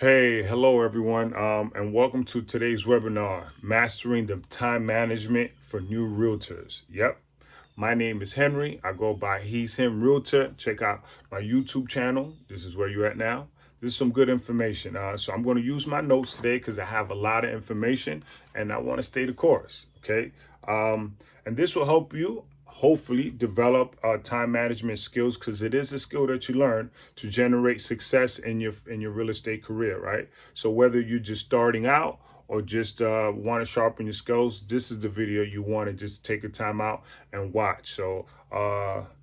Hey, hello everyone, and welcome to today's webinar, Mastering the Time Management for New Realtors. Yep, my name is Henry. I go by He's Him Realtor. Check out my YouTube channel. This is where you're at now. This is some good information. So I'm going to use my notes today because I have a lot of information and I want to stay the course. Okay, and this will help you hopefully develop time management skills because it is a skill that you learn to generate success in your real estate career, right? So whether you're just starting out or just want to sharpen your skills, this is the video you want to just take a time out and watch. So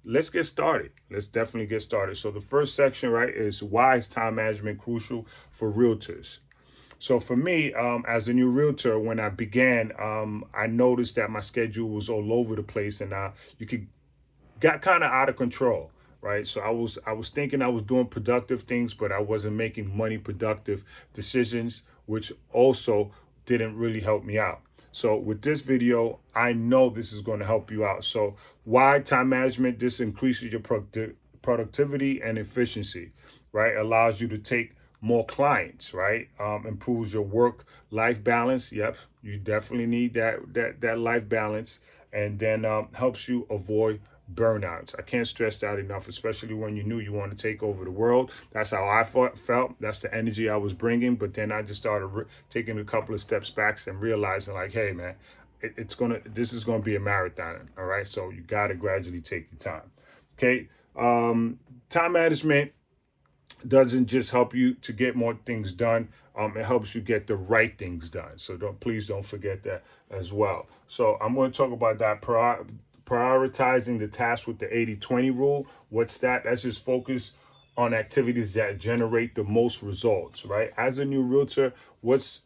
let's get started. Let's definitely get started. So the first section, right, is why is time management crucial for realtors? So for me, as a new realtor, when I began, I noticed that my schedule was all over the place, and you could got kind of out of control, right? So I was thinking I was doing productive things, but I wasn't making money productive decisions, which also didn't really help me out. So with this video, I know this is going to help you out. So why time management? This increases your productivity and efficiency, right? Allows you to take more clients, right? Improves your work-life balance. Yep, you definitely need that life balance, and then helps you avoid burnouts. I can't stress that enough, especially when you knew you want to take over the world. That's how I felt. That's the energy I was bringing. But then I just started taking a couple of steps back and realizing, like, hey, man, this is gonna be a marathon. All right, so you got to gradually take your time. Okay, time management doesn't just help you to get more things done. It helps you get the right things done. So please don't forget that as well. So I'm going to talk about that prioritizing the task with the 80-20 rule. What's that? That's just focus on activities that generate the most results, right? As a new realtor, what's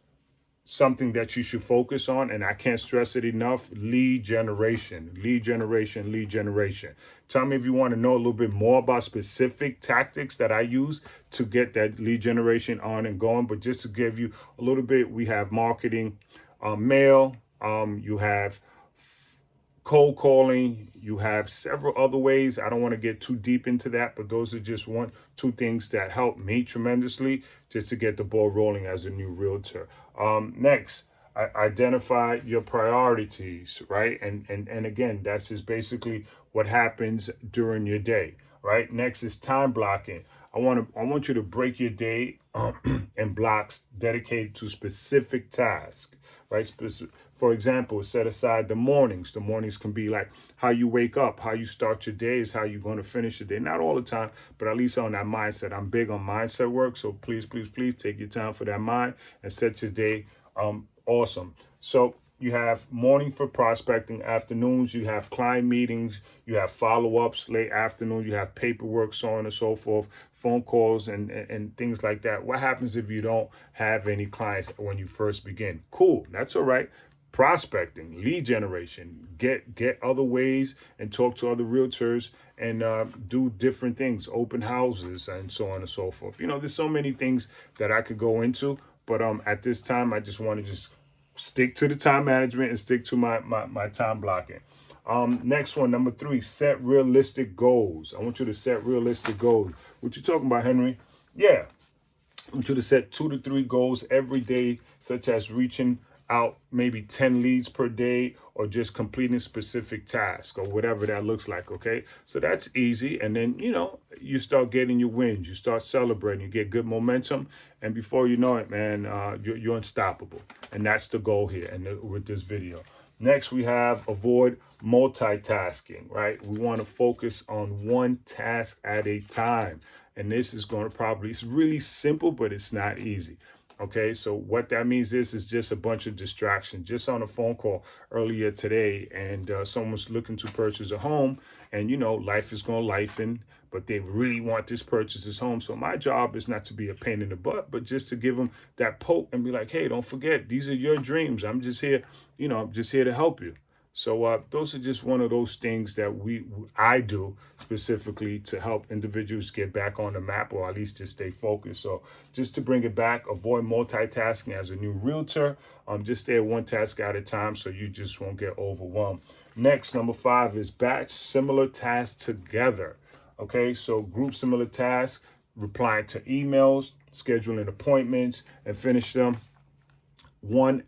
something that you should focus on, and I can't stress it enough: lead generation, lead generation, lead generation. Tell me if you want to know a little bit more about specific tactics that I use to get that lead generation on and going. But just to give you a little bit, we have marketing, mail, you have cold calling, you have several other ways. I don't want to get too deep into that, but those are just two things that help me tremendously just to get the ball rolling as a new realtor. Next, identify your priorities, right? And again, that's just basically what happens during your day, right? Next is time blocking. I want you to break your day in blocks dedicated to specific tasks, right? For example, set aside the mornings. The mornings can be like how you wake up, how you start your day is how you're going to finish your day. Not all the time, but at least on that mindset. I'm big on mindset work, so please, please, please take your time for that mind and set your day awesome. So you have morning for prospecting, afternoons you have client meetings, you have follow-ups, late afternoon you have paperwork, so on and so forth, phone calls and things like that. What happens if you don't have any clients when you first begin? Cool, that's all right. Prospecting, lead generation, get other ways and talk to other realtors and do different things, open houses and so on and so forth. There's so many things that I could go into, but at this time I just want to just stick to the time management and stick to my time blocking. Next one, number 3, set realistic goals. I want you to set realistic goals. What you talking about, Henry? Yeah, I want you to set 2 to 3 goals every day, such as reaching out maybe 10 leads per day or just completing specific tasks or whatever that looks like, okay? So that's easy. And then, you start getting your wins. You start celebrating. You get good momentum. And before you know it, man, you're unstoppable. And that's the goal here with this video. Next, we have avoid multitasking, right? We want to focus on one task at a time. And this is going to it's really simple, but it's not easy. Okay, so what that means is just a bunch of distractions. Just on a phone call earlier today, and someone's looking to purchase a home, and life is going life in, but they really want this purchase this home. So my job is not to be a pain in the butt, but just to give them that poke and be like, hey, don't forget, these are your dreams. I'm just here, I'm just here to help you. So those are just one of those things that I do specifically to help individuals get back on the map, or at least just stay focused. So just to bring it back, avoid multitasking as a new realtor. Just stay at one task at a time so you just won't get overwhelmed. Next, number 5 is batch similar tasks together. Okay, so group similar tasks. replying to emails, scheduling appointments, and finish them one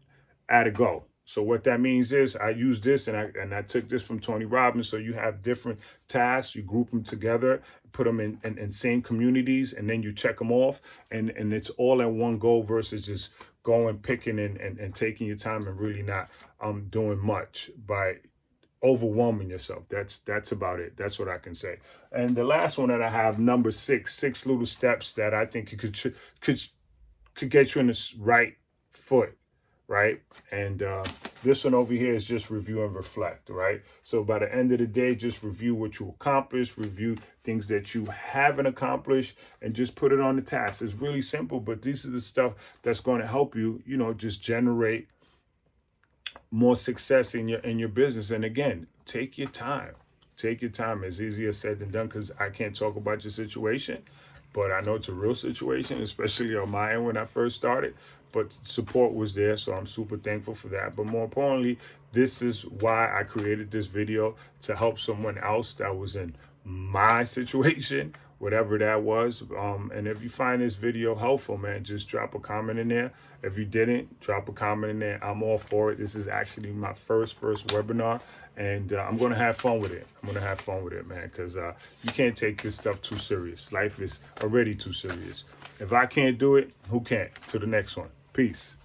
at a go. So what that means is I use this and I took this from Tony Robbins. So you have different tasks, you group them together, put them in same communities, and then you check them off, and it's all in one go versus just going, picking and taking your time and really not doing much by overwhelming yourself. That's about it. That's what I can say. And the last one that I have, number 6 little steps that I think it could get you in the right foot, right? And this one over here is just review and reflect, right? So by the end of the day, just review what you accomplished, review things that you haven't accomplished, and just put it on the task. It's really simple, but this is the stuff that's going to help you, just generate more success in your business. And again, take your time. Take your time. It's easier said than done because I can't talk about your situation, but I know it's a real situation, especially on my end when I first started. But support was there, so I'm super thankful for that. But more importantly, this is why I created this video, to help someone else that was in my situation, whatever that was. And if you find this video helpful, man, just drop a comment in there. If you didn't, drop a comment in there. I'm all for it. This is actually my first webinar, and I'm going to have fun with it. I'm going to have fun with it, man, because you can't take this stuff too serious. Life is already too serious. If I can't do it, who can? To the next one. Peace.